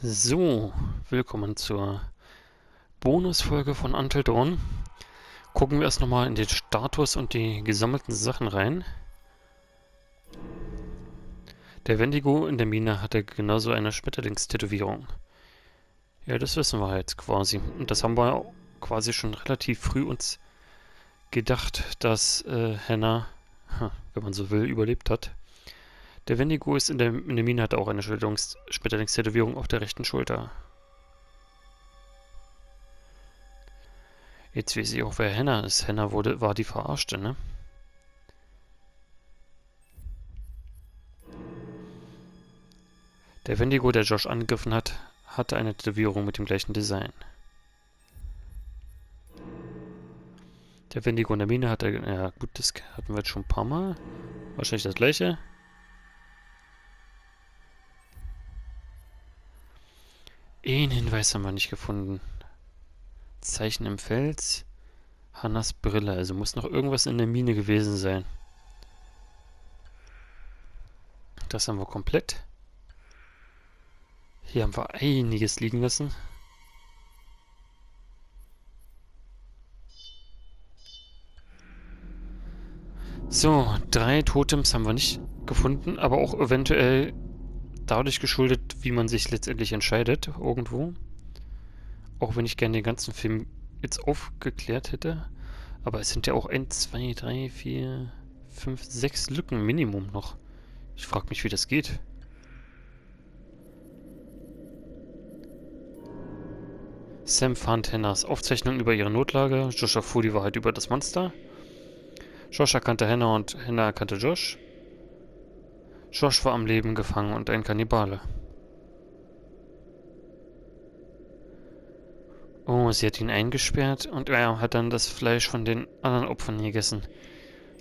So, willkommen zur Bonusfolge von Unter. Gucken wir erst nochmal in den Status und die gesammelten Sachen rein. Der Wendigo in der Mine hatte genauso eine Schmetterlingstätowierung. Ja, das wissen wir jetzt quasi. Und das haben wir quasi schon relativ früh uns gedacht, dass Hannah, wenn man so will, überlebt hat. Der Wendigo ist in der Mine, hat auch eine Schmetterlingstätowierung auf der rechten Schulter. Jetzt weiß ich auch, wer Hannah ist. Hannah war die Verarschte, ne? Der Wendigo, der Josh angegriffen hat, hatte eine Tätowierung mit dem gleichen Design. Der Wendigo in der Mine hatte, ja gut, das hatten wir jetzt schon ein paar Mal. Wahrscheinlich das gleiche. Einen Hinweis haben wir nicht gefunden. Zeichen im Fels. Hannas Brille, also muss noch irgendwas in der Mine gewesen sein. Das haben wir komplett. Hier haben wir einiges liegen lassen. So, 3 Totems haben wir nicht gefunden, aber auch eventuell dadurch geschuldet, wie man sich letztendlich entscheidet, irgendwo. Auch wenn ich gerne den ganzen Film jetzt aufgeklärt hätte. Aber es sind ja auch 1, 2, 3, 4, 5, 6 Lücken Minimum noch. Ich frage mich, wie das geht. Sam fand Hannahs Aufzeichnung über ihre Notlage. Josh erfuhr die Wahrheit über das Monster. Josh erkannte Hannah und Hannah erkannte Josh. Josh war am Leben gefangen und ein Kannibale. Oh, sie hat ihn eingesperrt und er hat dann das Fleisch von den anderen Opfern gegessen.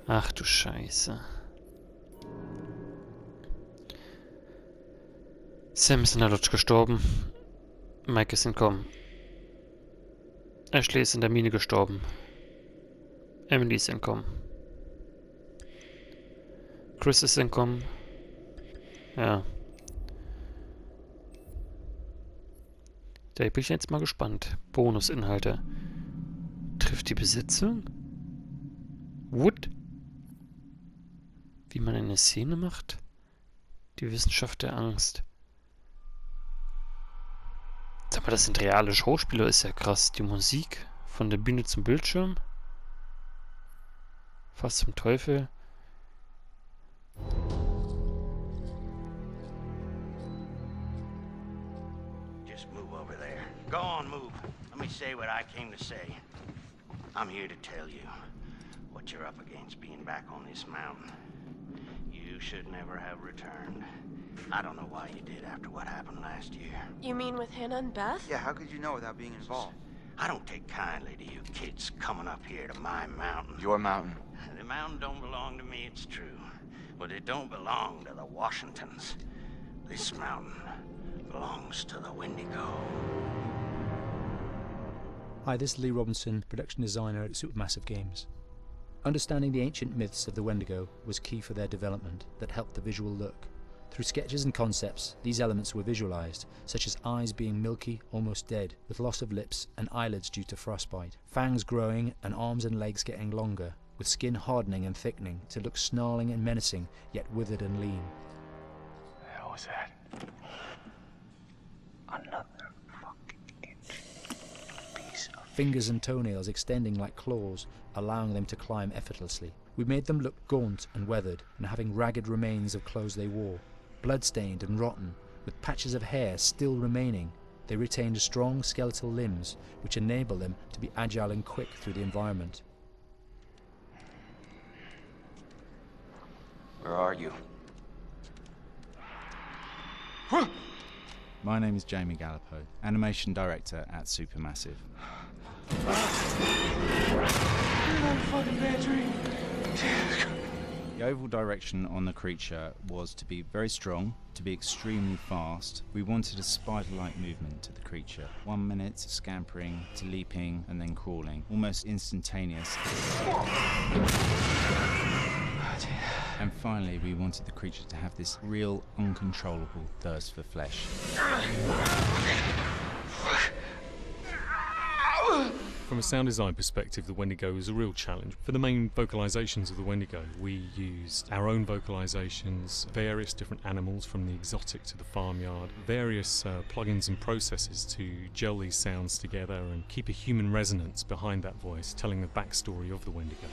Ach du Scheiße. Sam ist in der Lodge gestorben. Mike ist entkommen. Ashley ist in der Mine gestorben. Emily ist entkommen. Chris ist entkommen. Ja. Da bin ich jetzt mal gespannt. Bonusinhalte. Trifft die Besetzung? Wood? Wie man eine Szene macht? Die Wissenschaft der Angst. Sag mal, das sind reale Schauspieler, ist ja krass. Die Musik von der Bühne zum Bildschirm. Fast zum Teufel. Just move over there. Go on, move. Let me say what I came to say. I'm here to tell you what you're up against being back on this mountain. You should never have returned. I don't know why you did after what happened last year. You mean with Hannah and Beth? Yeah, how could you know without being involved? I don't take kindly to you kids coming up here to my mountain. Your mountain. The mountain don't belong to me, it's true. But it don't belong to the Washingtons. This mountain belongs to the Wendigo. Hi, this is Lee Robinson, production designer at Supermassive Games. Understanding the ancient myths of the Wendigo was key for their development that helped the visual look. Through sketches and concepts, these elements were visualized, such as eyes being milky, almost dead, with loss of lips and eyelids due to frostbite, fangs growing and arms and legs getting longer, with skin hardening and thickening to look snarling and menacing, yet withered and lean. The hell was that? Another fucking piece of... Fingers and toenails extending like claws, allowing them to climb effortlessly. We made them look gaunt and weathered, and having ragged remains of clothes they wore. Blood-stained and rotten, with patches of hair still remaining, they retained strong skeletal limbs, which enable them to be agile and quick through the environment. Where are you? My name is Jamie Gallipo, animation director at Supermassive. The overall direction on the creature was to be very strong, to be extremely fast. We wanted a spider-like movement to the creature. 1 minute scampering to leaping and then crawling, almost instantaneous. And finally, we wanted the creature to have this real, uncontrollable thirst for flesh. From a sound design perspective, the Wendigo is a real challenge. For the main vocalizations of the Wendigo, we used our own vocalizations, various different animals from the exotic to the farmyard, various plugins and processes to gel these sounds together and keep a human resonance behind that voice, telling the backstory of the Wendigo.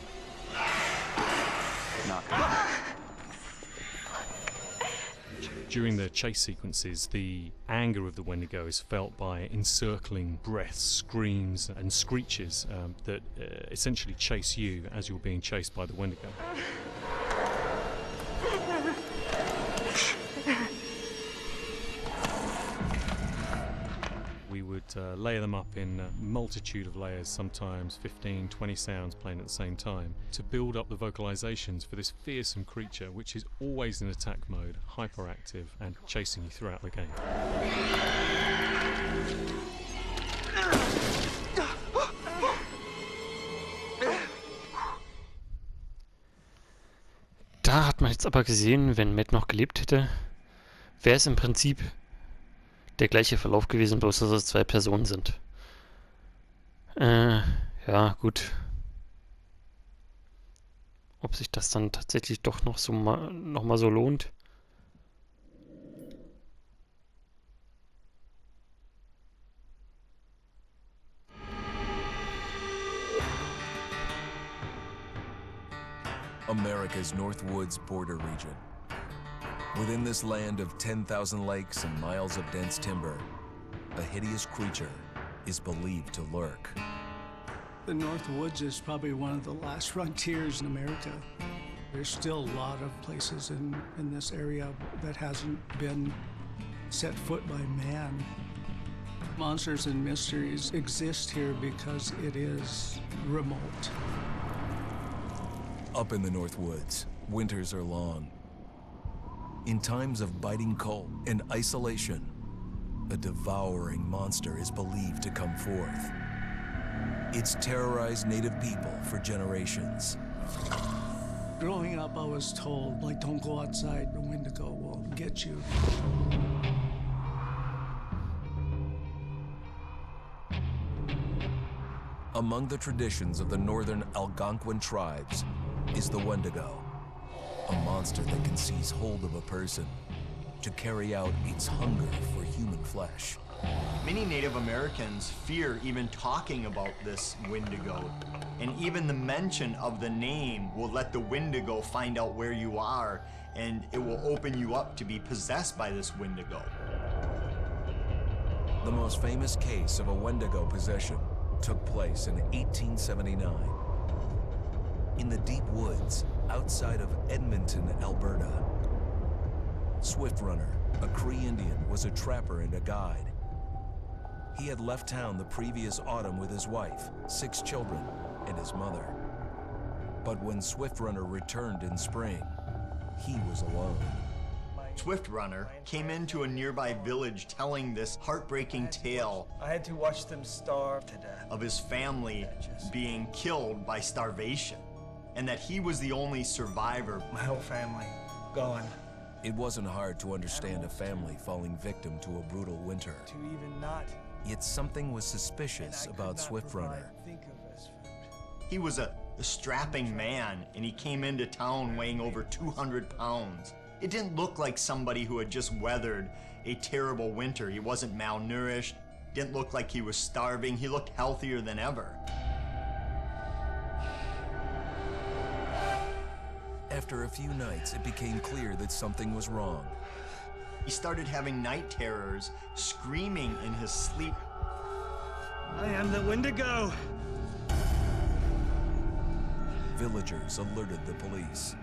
During the chase sequences, the anger of the Wendigo is felt by encircling breaths, screams and screeches that essentially chase you as you're being chased by the Wendigo. We would layer them up in a multitude of layers, sometimes 15, 20 sounds playing at the same time, to build up the vocalizations for this fearsome creature which is always in attack mode, hyperactive and chasing you throughout the game. Da hat man jetzt aber gesehen, wenn Matt noch gelebt hätte, wäre es im Prinzip der gleiche Verlauf gewesen, bloß dass es 2 Personen sind. Ja, gut. Ob sich das dann tatsächlich doch noch mal so lohnt? America's North Woods border region. Within this land of 10,000 lakes and miles of dense timber, a hideous creature is believed to lurk. The North Woods is probably one of the last frontiers in America. There's still a lot of places in this area that hasn't been set foot by man. Monsters and mysteries exist here because it is remote. Up in the North Woods, winters are long. In times of biting cold and isolation, a devouring monster is believed to come forth. It's terrorized native people for generations. Growing up, I was told, like, don't go outside, the Wendigo will get you. Among the traditions of the northern Algonquin tribes is the Wendigo, a monster that can seize hold of a person to carry out its hunger for human flesh. Many Native Americans fear even talking about this Wendigo, and even the mention of the name will let the Wendigo find out where you are, and it will open you up to be possessed by this Wendigo. The most famous case of a Wendigo possession took place in 1879. In the deep woods outside of Edmonton, Alberta. Swift Runner, a Cree Indian, was a trapper and a guide. He had left town the previous autumn with his wife, 6 children, and his mother. But when Swift Runner returned in spring, he was alone. Swift Runner came into a nearby village telling this heartbreaking tale. I had to watch them starve to death. Of his family being killed by starvation, and that he was the only survivor. My whole family gone. It wasn't hard to understand a family falling victim to a brutal winter. To even not. Yet something was suspicious about Swift Runner. He was a strapping man, and he came into town weighing over 200 pounds. It didn't look like somebody who had just weathered a terrible winter. He wasn't malnourished, didn't look like he was starving. He looked healthier than ever. After a few nights, it became clear that something was wrong. He started having night terrors, screaming in his sleep. I am the Wendigo! Villagers alerted the police.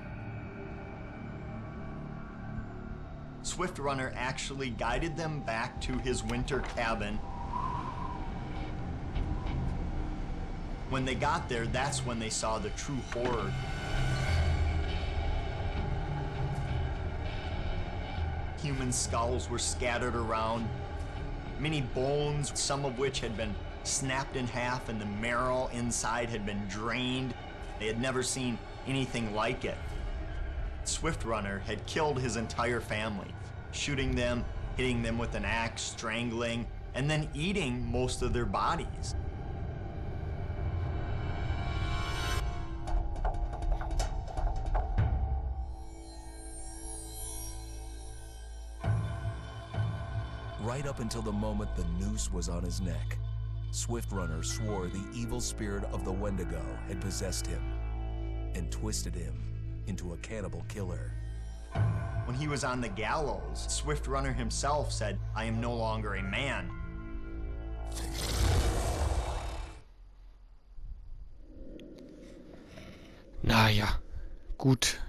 Swift Runner actually guided them back to his winter cabin. When they got there, that's when they saw the true horror. Human skulls were scattered around, many bones, some of which had been snapped in half and the marrow inside had been drained. They had never seen anything like it. Swift Runner had killed his entire family, shooting them, hitting them with an axe, strangling, and then eating most of their bodies. Right up until the moment the noose was on his neck, Swift Runner swore the evil spirit of the Wendigo had possessed him and twisted him into a cannibal killer. When he was on the gallows, Swift Runner himself said, "I am no longer a man." Naja, gut.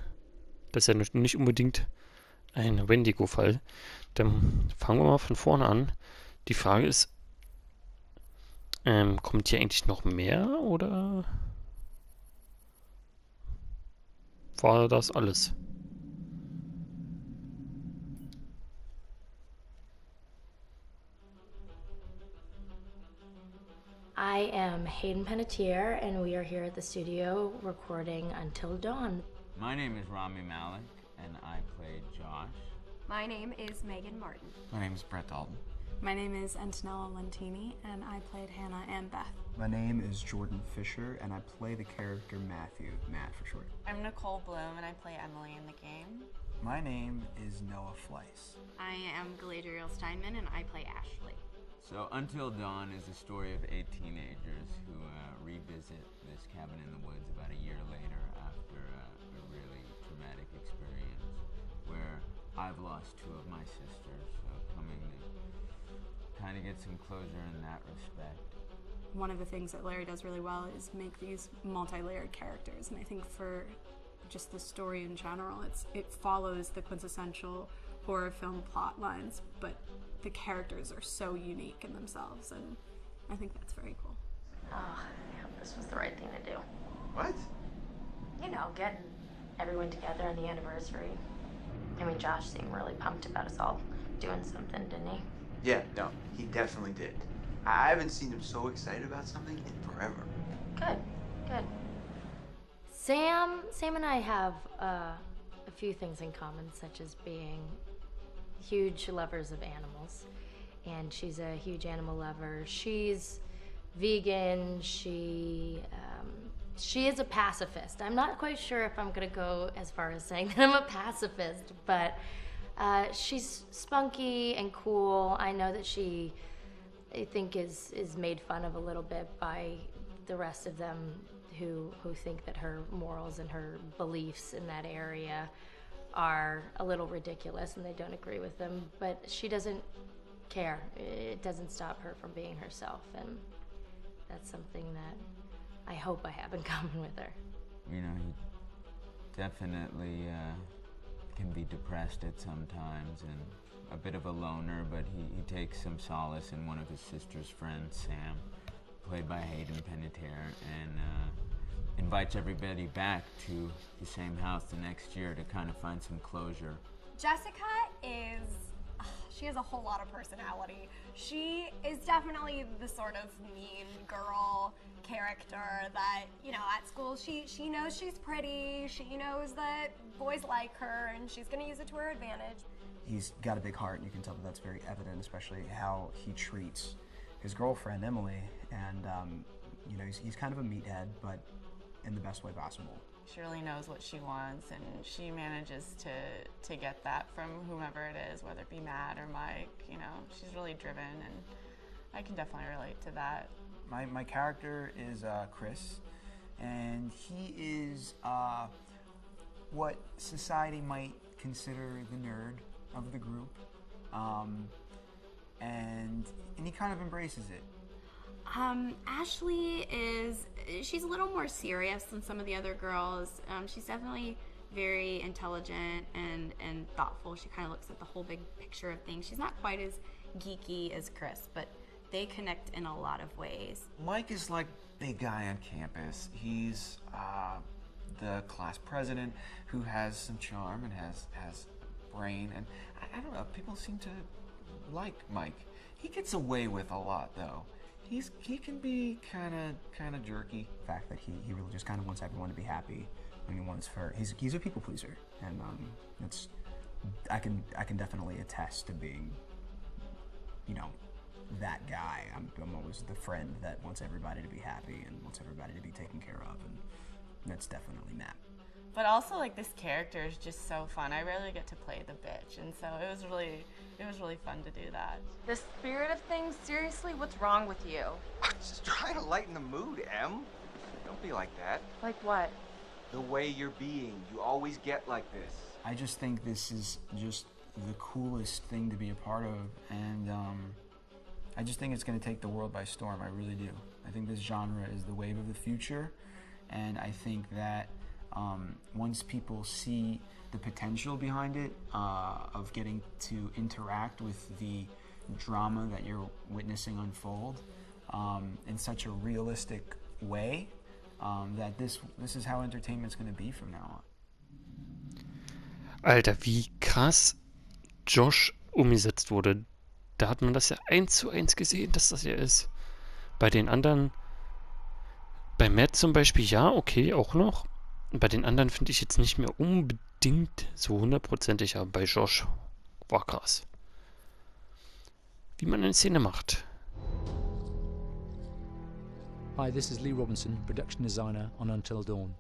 Das ist ja nicht unbedingt ein Wendigo-Fall. Dann fangen wir mal von vorne an. Die Frage ist, kommt hier eigentlich noch mehr oder war das alles? I am Hayden Panettiere, and we are here at the studio recording Until Dawn. My name is Rami Malek, and I played Josh. My name is Megan Martin. My name is Brett Dalton. My name is Antonella Lentini, and I played Hannah and Beth. My name is Jordan Fisher, and I play the character Matthew, Matt for short. I'm Nicole Bloom, and I play Emily in the game. My name is Noah Fleiss. I am Galadriel Steinman, and I play Ashley. So Until Dawn is a story of 8 teenagers who revisit this cabin in the woods about a year later after a really traumatic experience where I've lost 2 of my sisters, so coming to kind of get some closure in that respect. One of the things that Larry does really well is make these multi-layered characters, and I think for just the story in general, it follows the quintessential horror film plot lines, but the characters are so unique in themselves, and I think that's very cool. Oh, yeah, this was the right thing to do. What? You know, getting everyone together on the anniversary. I mean, Josh seemed really pumped about us all doing something, didn't he? Yeah, no, he definitely did. I haven't seen him so excited about something in forever. Good, good. Sam and I have a few things in common, such as being huge lovers of animals, and she's a huge animal lover. She's vegan. She is a pacifist. I'm not quite sure if I'm gonna go as far as saying that I'm a pacifist, but she's spunky and cool. I know that she, I think, is made fun of a little bit by the rest of them who think that her morals and her beliefs in that area are a little ridiculous and they don't agree with them, but she doesn't care. It doesn't stop her from being herself, and that's something that I hope I have in common with her. You know, he definitely can be depressed at some times and a bit of a loner, but he takes some solace in one of his sister's friends, Sam, played by Hayden Panettiere, and invites everybody back to the same house the next year to kind of find some closure. Jessica she has a whole lot of personality. She is definitely the sort of mean girl character that, you know, at school she knows she's pretty, she knows that boys like her, and she's gonna use it to her advantage. He's got a big heart, and you can tell that that's very evident, especially how he treats his girlfriend, Emily, and, you know, he's kind of a meathead, but in the best way possible. She really knows what she wants, and she manages to get that from whomever it is, whether it be Matt or Mike. You know, she's really driven, and I can definitely relate to that. My character is Chris, and he is what society might consider the nerd of the group, and he kind of embraces it. Ashley she's a little more serious than some of the other girls. She's definitely very intelligent and thoughtful. She kind of looks at the whole big picture of things. She's not quite as geeky as Chris, but they connect in a lot of ways. Mike is like the guy on campus. He's the class president who has some charm and has brain, and I don't know, people seem to like Mike. He gets away with a lot, though. He can be kind of jerky. The fact that he really just kind of wants everyone to be happy, and he wants for he's a people pleaser, and that's I can definitely attest to being, you know, that guy. I'm always the friend that wants everybody to be happy and wants everybody to be taken care of, and that's definitely Matt. But also, like, this character is just so fun. I rarely get to play the bitch, and so it was really fun to do that. The spirit of things, seriously, what's wrong with you? I'm just trying to lighten the mood, Em. Don't be like that. Like what? The way you're being. You always get like this. I just think this is just the coolest thing to be a part of, and I just think it's going to take the world by storm. I really do. I think this genre is the wave of the future, and I think that once people see the potential behind it, of getting to interact with the drama that you're witnessing unfold in such a realistic way, that this is how entertainment's going to be from now on. Alter, wie krass Josh umgesetzt wurde. Da hat man das ja 1:1 gesehen, dass das ja ist. Bei den anderen, bei Matt zum Beispiel, ja, okay, auch noch. Bei den anderen finde ich jetzt nicht mehr unbedingt so 100%ig, aber bei Josh war krass. Wie man eine Szene macht. Hi, this is Lee Robinson, production designer on Until Dawn.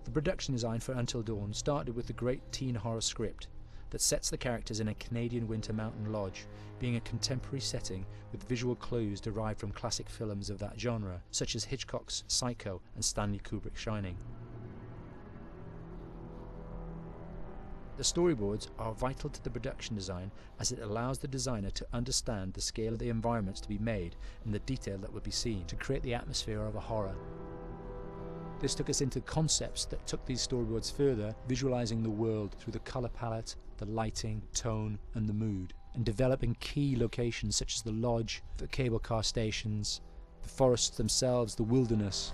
The production design for Until Dawn started with the great teen horror script that sets the characters in a Canadian winter mountain lodge, being a contemporary setting with visual clues derived from classic films of that genre, such as Hitchcock's Psycho and Stanley Kubrick's Shining. The storyboards are vital to the production design, as it allows the designer to understand the scale of the environments to be made and the detail that would be seen to create the atmosphere of a horror. This took us into concepts that took these storyboards further, visualizing the world through the color palette, the lighting, tone and the mood, and developing key locations such as the lodge, the cable car stations, the forests themselves, the wilderness.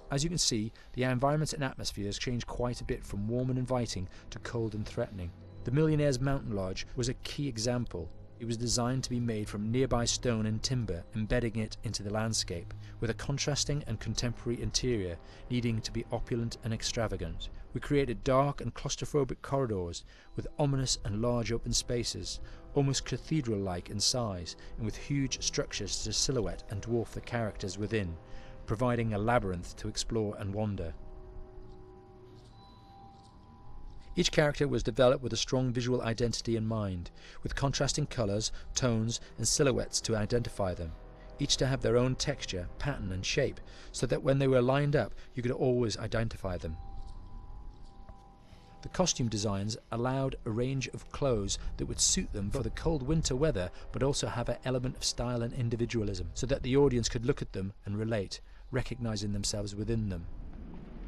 As you can see, the environments and atmospheres change quite a bit from warm and inviting to cold and threatening. The Millionaire's Mountain Lodge was a key example. It was designed to be made from nearby stone and timber, embedding it into the landscape, with a contrasting and contemporary interior needing to be opulent and extravagant. We created dark and claustrophobic corridors with ominous and large open spaces, almost cathedral-like in size, and with huge structures to silhouette and dwarf the characters within, providing a labyrinth to explore and wander. Each character was developed with a strong visual identity in mind, with contrasting colours, tones and silhouettes to identify them, each to have their own texture, pattern and shape, so that when they were lined up you could always identify them. The costume designs allowed a range of clothes that would suit them for the cold winter weather, but also have an element of style and individualism, so that the audience could look at them and relate, recognizing themselves within them.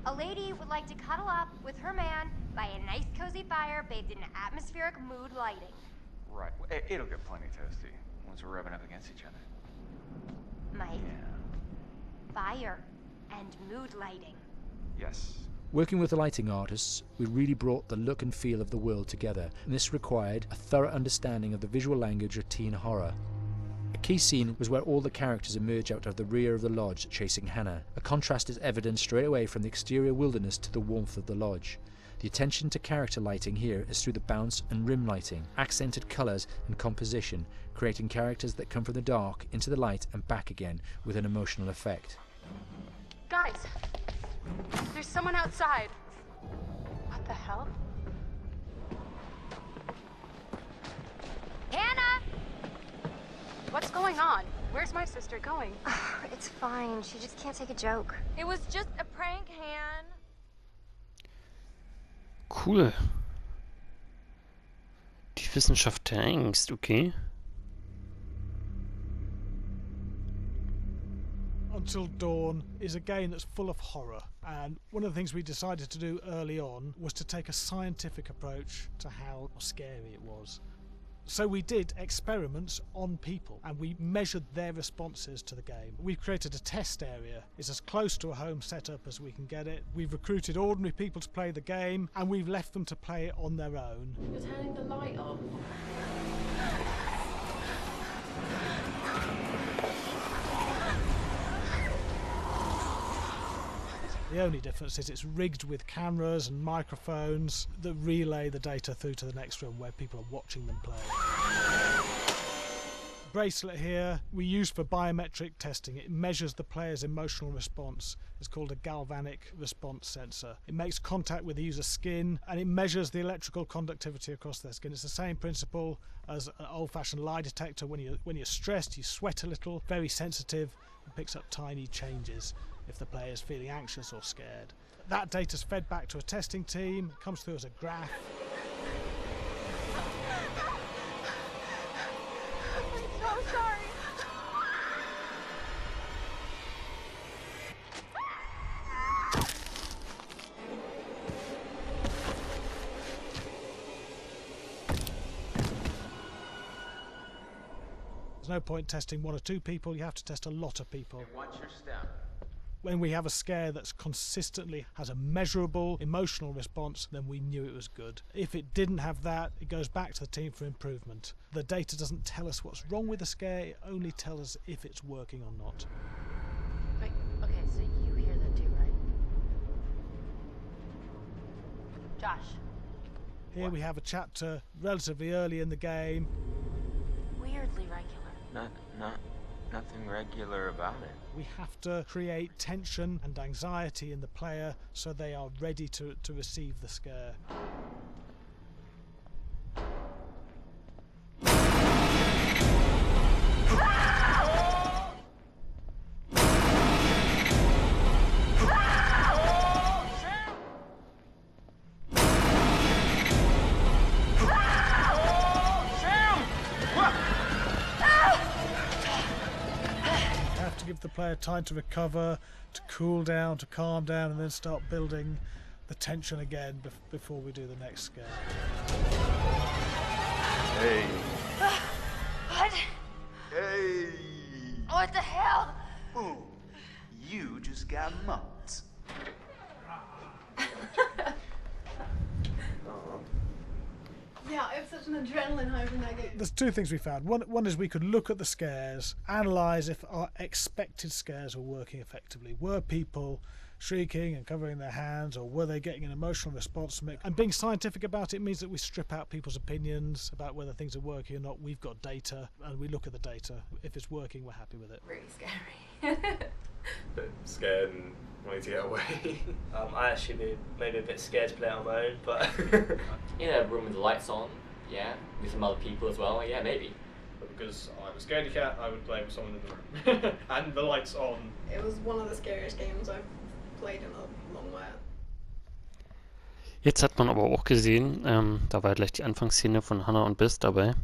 A lady would like to cuddle up with her man by a nice cozy fire bathed in atmospheric mood lighting. Right. It'll get plenty toasty once we're rubbing up against each other. Mike. Yeah. Fire and mood lighting. Yes. Working with the lighting artists, we really brought the look and feel of the world together, and this required a thorough understanding of the visual language of teen horror. A key scene was where all the characters emerge out of the rear of the lodge chasing Hannah. A contrast is evident straight away from the exterior wilderness to the warmth of the lodge. The attention to character lighting here is through the bounce and rim lighting, accented colours and composition, creating characters that come from the dark into the light and back again with an emotional effect. Guys, there's someone outside. What the hell? Hannah! What's going on? Where's my sister going? It's fine. She just can't take a joke. It was just a prank, Han. Cool. Die Wissenschaft der Angst, okay. Until Dawn is a game that's full of horror, and one of the things we decided to do early on was to take a scientific approach to how scary it was. So we did experiments on people and we measured their responses to the game. We've created a test area. It's as close to a home setup as we can get it. We've recruited ordinary people to play the game and we've left them to play it on their own. You're turning the light on. The only difference is it's rigged with cameras and microphones that relay the data through to the next room where people are watching them play. Bracelet here we use for biometric testing. It measures the player's emotional response. It's called a galvanic response sensor. It makes contact with the user's skin and it measures the electrical conductivity across their skin. It's the same principle as an old-fashioned lie detector. When you're stressed, you sweat a little, very sensitive, and picks up tiny changes if the player is feeling anxious or scared. That data's fed back to a testing team, comes through as a graph. I'm so sorry. There's no point testing one or two people, you have to test a lot of people. And what's your step? When we have a scare that's consistently has a measurable emotional response, then we knew it was good. If it didn't have that, it goes back to the team for improvement. The data doesn't tell us what's wrong with the scare, it only tells us if it's working or not. Wait, okay, so you hear that too, right? Josh. Here we have a chapter relatively early in the game. Weirdly regular. Nothing regular about it. We have to create tension and anxiety in the player so they are ready to receive the scare. Give the player time to recover, to cool down, to calm down, and then start building the tension again before we do the next scare. Hey. What? Hey. What the hell? Ooh, you just got mugged. Yeah, I have such an adrenaline high from that game. There's two things we found. One is we could look at the scares, analyse if our expected scares were working effectively. Were people shrieking and covering their hands, or were they getting an emotional response from it? And being scientific about it means that we strip out people's opinions about whether things are working or not. We've got data, and we look at the data. If it's working, we're happy with it. Really scary. Bit scared and wanting to get away. I actually be maybe a bit scared to play on my own, but in a room with the lights on, yeah, with some other people as well, yeah, maybe. But because I'm a scaredy cat, I would play with someone in the room. And the lights on. It was one of the scariest games I've played in a long while. Jetzt hat man aber auch gesehen, da war gleich die Anfangsszene von Hannah und Bess dabei.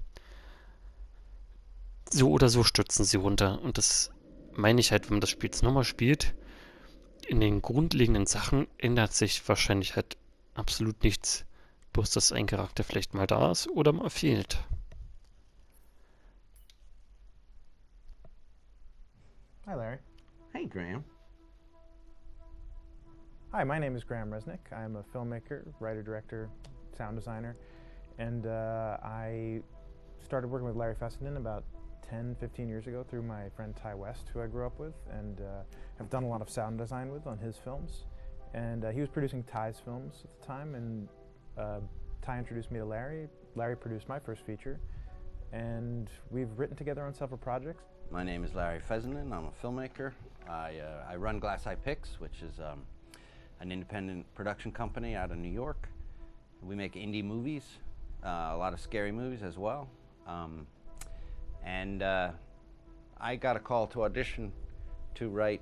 So oder so stürzen sie runter. Und das meine ich halt, wenn man das Spiel jetzt nochmal spielt, in den grundlegenden Sachen ändert sich wahrscheinlich halt absolut nichts. Bloß, dass ein Charakter vielleicht mal da ist oder mal fehlt. Hi, Larry. Hey, Graham. Hi, my name is Graham Resnick. I'm a filmmaker, writer, director, sound designer, and I started working with Larry Fessenden about 10, 15 years ago through my friend Ty West, who I grew up with, and have done a lot of sound design with on his films. And he was producing Ty's films at the time, and Ty introduced me to Larry. Larry produced my first feature, and we've written together on several projects. My name is Larry Fessenden. I'm a filmmaker. I run Glass Eye Pix, which is an independent production company out of New York. We make indie movies, a lot of scary movies as well. And I got a call to audition to write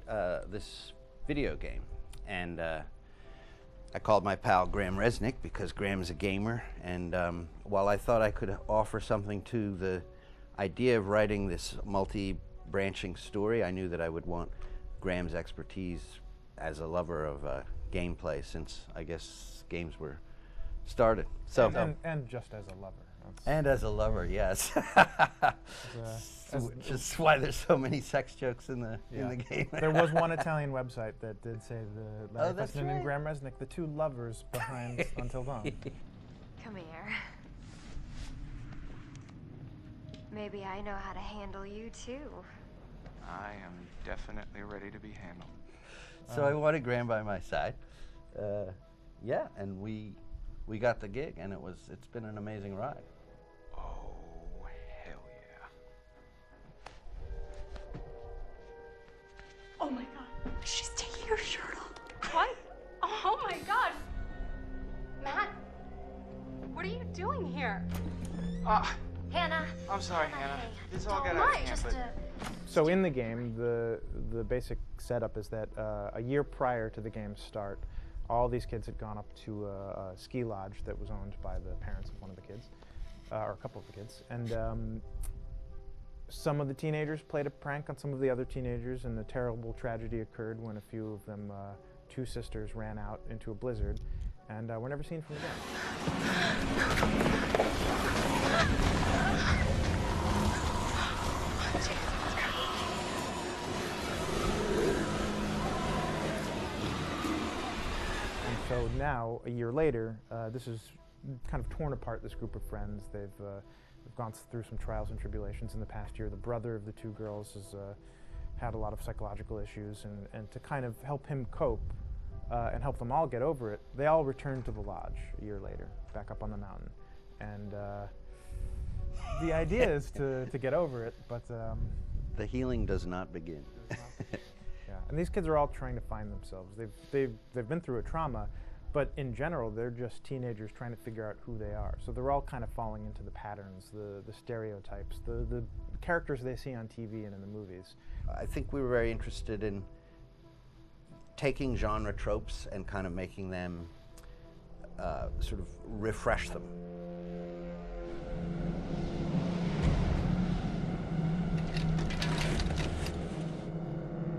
this video game. And I called my pal Graham Resnick because Graham is a gamer. And while I thought I could offer something to the idea of writing this multi-branching story, I knew that I would want Graham's expertise as a lover of gameplay, since I guess games were started. So and just as a lover. And as a lover, yes. Just why there's so many sex jokes in the game. There was one Italian website that did say the Larry that's Fessenden right. and Graham Resnick, the two lovers behind Until Dawn. Come here. Maybe I know how to handle you too. I am definitely ready to be handled. So I wanted Graham by my side. Yeah, and we got the gig, and it's been an amazing ride. Oh, hell yeah. Oh my god, she's taking her shirt off. What? Oh my god. Matt, what are you doing here? Hannah. I'm sorry, Hannah. This all got Don't out of mind, hand, just but... So in the game, the basic setup is that a year prior to the game's start, all these kids had gone up to a ski lodge that was owned by the parents of one of the kids, or a couple of the kids, and some of the teenagers played a prank on some of the other teenagers, and a terrible tragedy occurred when a few of them, two sisters, ran out into a blizzard, and were never seen from again. So now, a year later, this has kind of torn apart this group of friends. They've gone through some trials and tribulations in the past year. The brother of the two girls has had a lot of psychological issues, and to kind of help him cope and help them all get over it, they all returned to the lodge a year later, back up on the mountain. And the idea is to get over it, but... the healing does not begin. Yeah, and these kids are all trying to find themselves. They've been through a trauma, but in general, they're just teenagers trying to figure out who they are. So they're all kind of falling into the patterns, the stereotypes, the characters they see on TV and in the movies. I think we were very interested in taking genre tropes and kind of making them sort of refresh them.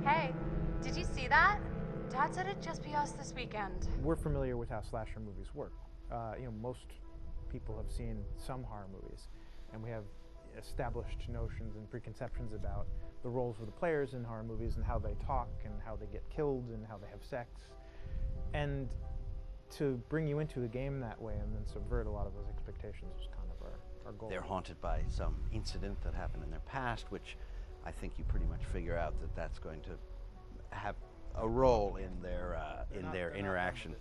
Hey, did you see that? Dad said it'd just be us this weekend. We're familiar with how slasher movies work. Most people have seen some horror movies, and we have established notions and preconceptions about the roles of the players in horror movies and how they talk and how they get killed and how they have sex. And to bring you into the game that way and then subvert a lot of those expectations is kind of our goal. They're haunted by some incident that happened in their past, which I think you pretty much figure out that that's going to have a role in their interaction.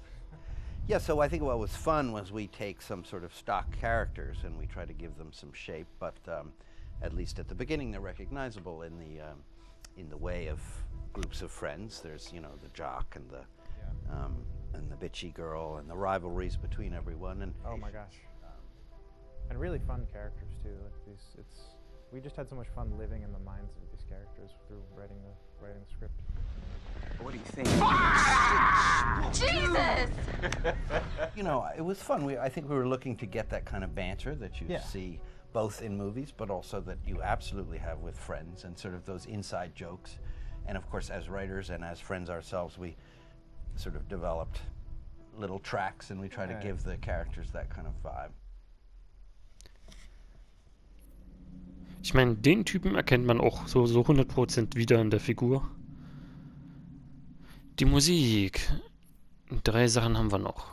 Yeah, so I think what was fun was we take some sort of stock characters and we try to give them some shape, but at least at the beginning they're recognizable in the way of groups of friends. There's the jock and the bitchy girl and the rivalries between everyone. And oh my gosh, and really fun characters too. Like we just had so much fun living in the minds of these characters through writing the script. What do you think? Jesus! It was fun. I think we were looking to get that kind of banter that you see both in movies, but also that you absolutely have with friends and sort of those inside jokes. And of course, as writers and as friends ourselves, we sort of developed little tracks and we try to give the characters that kind of vibe. Ich meine, den Typen erkennt man auch so 100% wieder in der Figur. Die Musik. 3 Sachen haben wir noch.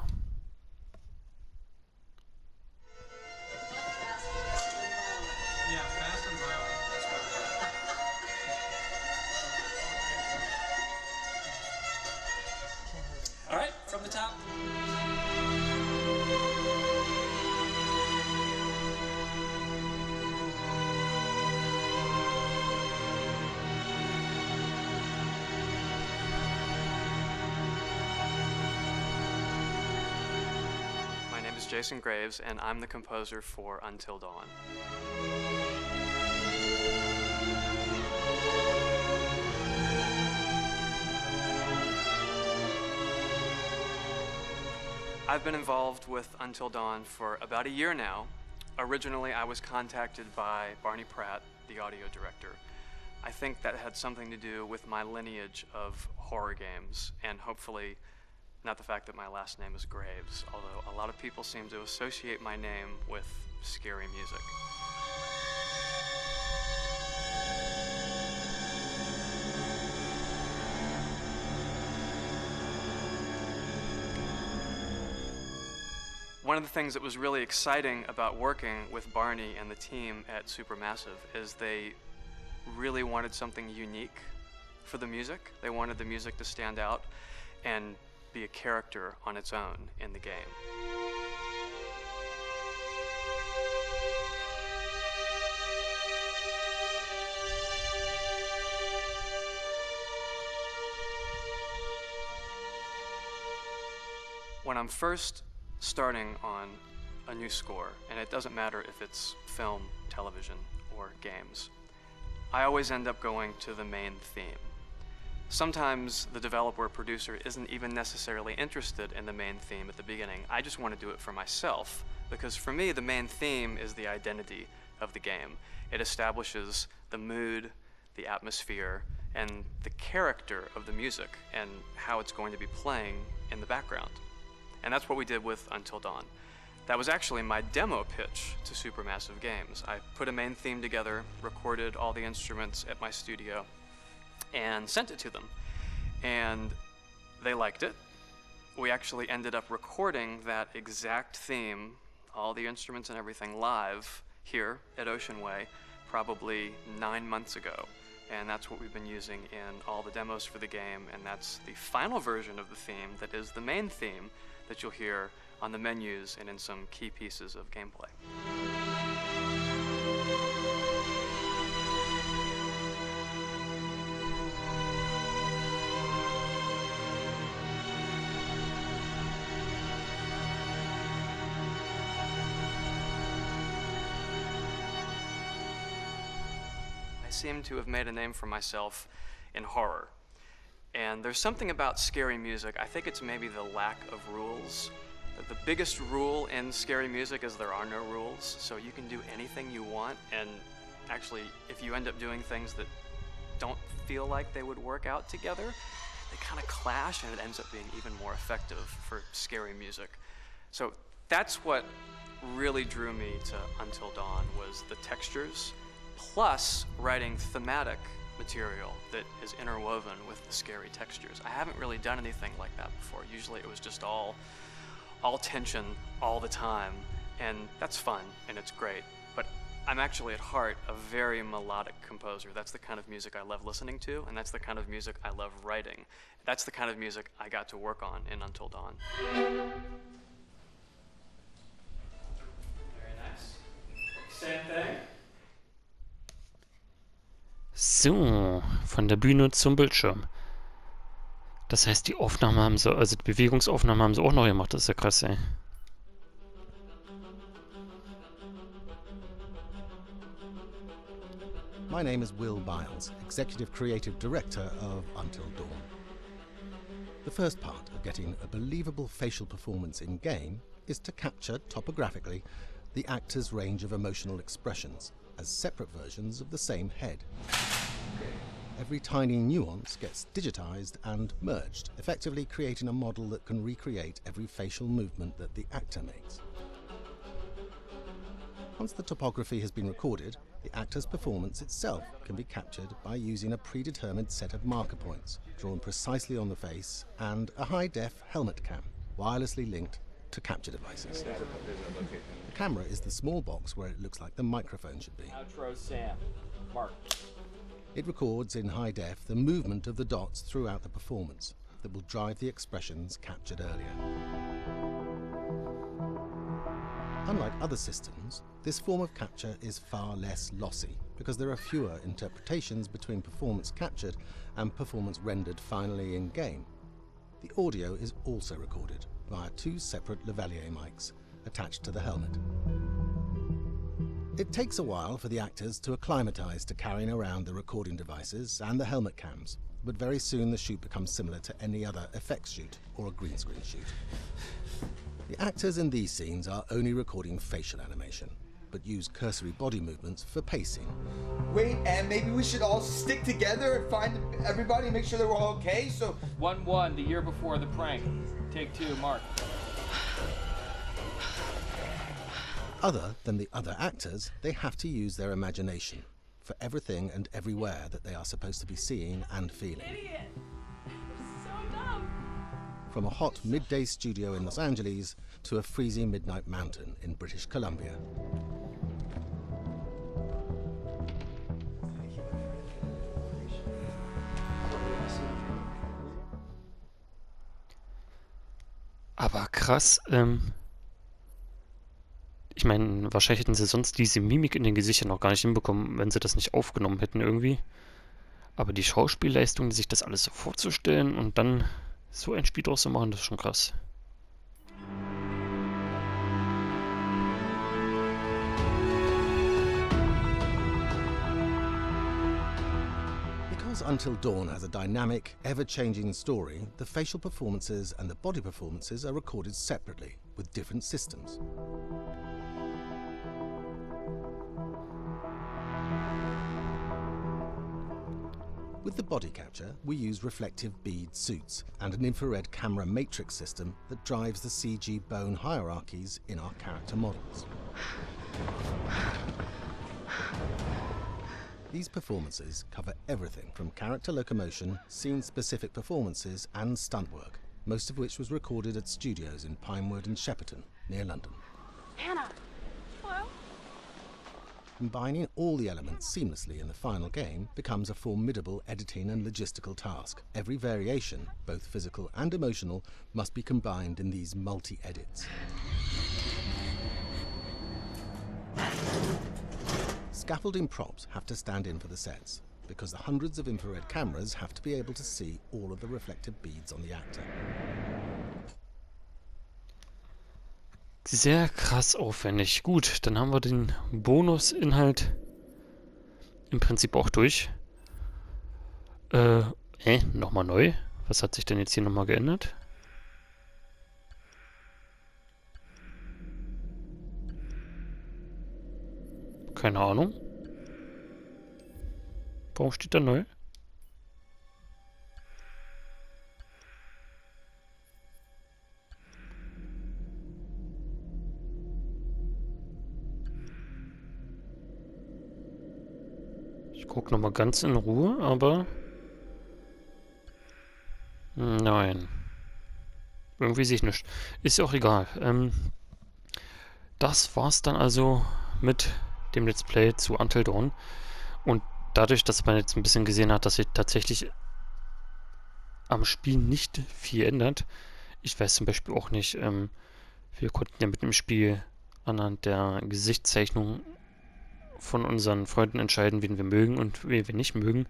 All right, from the top. My name is Jason Graves, and I'm the composer for Until Dawn. I've been involved with Until Dawn for about a year now. Originally, I was contacted by Barney Pratt, the audio director. I think that had something to do with my lineage of horror games, and hopefully not the fact that my last name is Graves, although a lot of people seem to associate my name with scary music. One of the things that was really exciting about working with Barney and the team at Supermassive is they really wanted something unique for the music. They wanted the music to stand out and be a character on its own in the game. When I'm first starting on a new score, and it doesn't matter if it's film, television, or games, I always end up going to the main theme. Sometimes the developer or producer isn't even necessarily interested in the main theme at the beginning. I just want to do it for myself, because for me, the main theme is the identity of the game. It establishes the mood, the atmosphere, and the character of the music, and how it's going to be playing in the background. And that's what we did with Until Dawn. That was actually my demo pitch to Supermassive Games. I put a main theme together, recorded all the instruments at my studio, and sent it to them. And they liked it. We actually ended up recording that exact theme, all the instruments and everything, live here at Ocean Way probably 9 months ago. And that's what we've been using in all the demos for the game, and that's the final version of the theme that is the main theme that you'll hear on the menus and in some key pieces of gameplay. I seem to have made a name for myself in horror. And there's something about scary music, I think it's maybe the lack of rules. The biggest rule in scary music is there are no rules, so you can do anything you want, and actually, if you end up doing things that don't feel like they would work out together, they kind of clash, and it ends up being even more effective for scary music. So that's what really drew me to Until Dawn, was the textures, plus writing thematic material that is interwoven with the scary textures. I haven't really done anything like that before. Usually it was just all tension all the time, and that's fun and it's great. But I'm actually at heart a very melodic composer. That's the kind of music I love listening to, and that's the kind of music I love writing. That's the kind of music I got to work on in Until Dawn. Very nice. Same thing. So, von der Bühne zum Bildschirm. Das heißt, die Aufnahmen haben sie, also die Bewegungsaufnahmen haben sie auch noch gemacht. Das ist ja krass, ey. My name is Will Biles, Executive Creative Director of Until Dawn. The first part of getting a believable facial performance in-game is to capture topographically the actor's range of emotional expressions as separate versions of the same head. Every tiny nuance gets digitized and merged, effectively creating a model that can recreate every facial movement that the actor makes. Once the topography has been recorded, the actor's performance itself can be captured by using a predetermined set of marker points, drawn precisely on the face, and a high-def helmet cam, wirelessly linked to capture devices. The camera is the small box where it looks like the microphone should be. Outro Sam. Mark. It records in high def the movement of the dots throughout the performance that will drive the expressions captured earlier. Unlike other systems, this form of capture is far less lossy because there are fewer interpretations between performance captured and performance rendered finally in-game. The audio is also recorded via two separate lavalier mics attached to the helmet. It takes a while for the actors to acclimatize to carrying around the recording devices and the helmet cams, but very soon the shoot becomes similar to any other effects shoot or a green screen shoot. The actors in these scenes are only recording facial animation, but use cursory body movements for pacing. Wait, and maybe we should all stick together and find everybody and make sure that we're all okay, so... 1-1, the year before the prank. Take 2, Mark. Other than the other actors, they have to use their imagination for everything and everywhere that they are supposed to be seeing and feeling. Idiot! So dumb! From a hot midday studio in Los Angeles to a freezing midnight mountain in British Columbia. Aber krass, ich meine, wahrscheinlich hätten sie sonst diese Mimik in den Gesichtern noch gar nicht hinbekommen, wenn sie das nicht aufgenommen hätten irgendwie. Aber die Schauspielleistung, sich das alles so vorzustellen und dann so ein Spiel draus zu machen, das ist schon krass. Because Until Dawn has a dynamic, ever-changing story, the facial performances and the body performances are recorded separately, with different systems. With the body capture, we use reflective bead suits and an infrared camera matrix system that drives the CG bone hierarchies in our character models. These performances cover everything from character locomotion, scene-specific performances and stunt work, most of which was recorded at studios in Pinewood and Shepperton, near London. Hannah! Hello? Combining all the elements seamlessly in the final game becomes a formidable editing and logistical task. Every variation, both physical and emotional, must be combined in these multi-edits. Scaffolding props have to stand in for the sets, because the hundreds of infrared cameras have to be able to see all of the reflective beads on the actor. Sehr krass aufwendig. Gut, dann haben wir den Bonusinhalt im Prinzip auch durch. Nochmal neu. Was hat sich denn jetzt hier nochmal geändert? Keine Ahnung. Warum steht da neu? Ich gucke nochmal ganz in Ruhe, aber... Nein. Irgendwie sehe ich nichts. Ist ja auch egal. Das war's dann also mit dem Let's Play zu Until Dawn. Und dadurch, dass man jetzt ein bisschen gesehen hat, dass sich tatsächlich am Spiel nicht viel ändert. Ich weiß zum Beispiel auch nicht, wir konnten ja mit dem Spiel anhand der Gesichtszeichnung von unseren Freunden entscheiden, wen wir mögen und wen wir nicht mögen.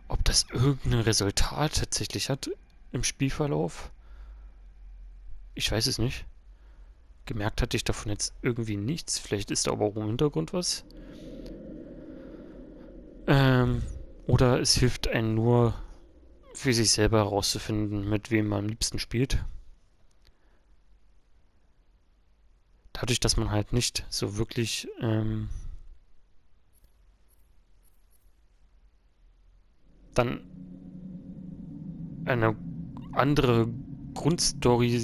Ob das irgendein Resultat tatsächlich hat im Spielverlauf? Ich weiß es nicht. Gemerkt hatte ich davon jetzt irgendwie nichts. Vielleicht ist da aber auch im Hintergrund was. Oder es hilft einem nur, für sich selber herauszufinden, mit wem man am liebsten spielt. Dadurch, dass man halt nicht so wirklich dann eine andere Grundstory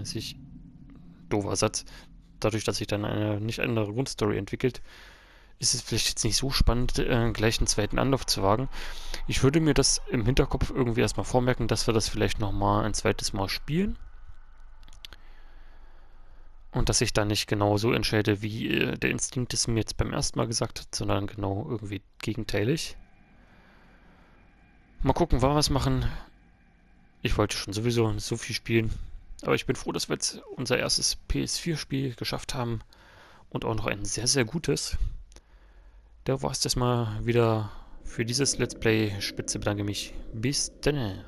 sich... Doofer Satz. Dadurch, dass sich dann eine nicht andere Grundstory entwickelt, ist es vielleicht jetzt nicht so spannend, gleich einen zweiten Anlauf zu wagen. Ich würde mir das im Hinterkopf irgendwie erstmal vormerken, dass wir das vielleicht nochmal ein zweites Mal spielen. Und dass ich da nicht genau so entscheide, wie der Instinkt es mir jetzt beim ersten Mal gesagt hat, sondern genau irgendwie gegenteilig. Mal gucken, wann wir es machen. Ich wollte schon sowieso so viel spielen. Aber ich bin froh, dass wir jetzt unser erstes PS4-Spiel geschafft haben. Und auch noch ein sehr, sehr gutes. Da war es das mal wieder für dieses Let's Play. Spitze bedanke mich. Bis dann.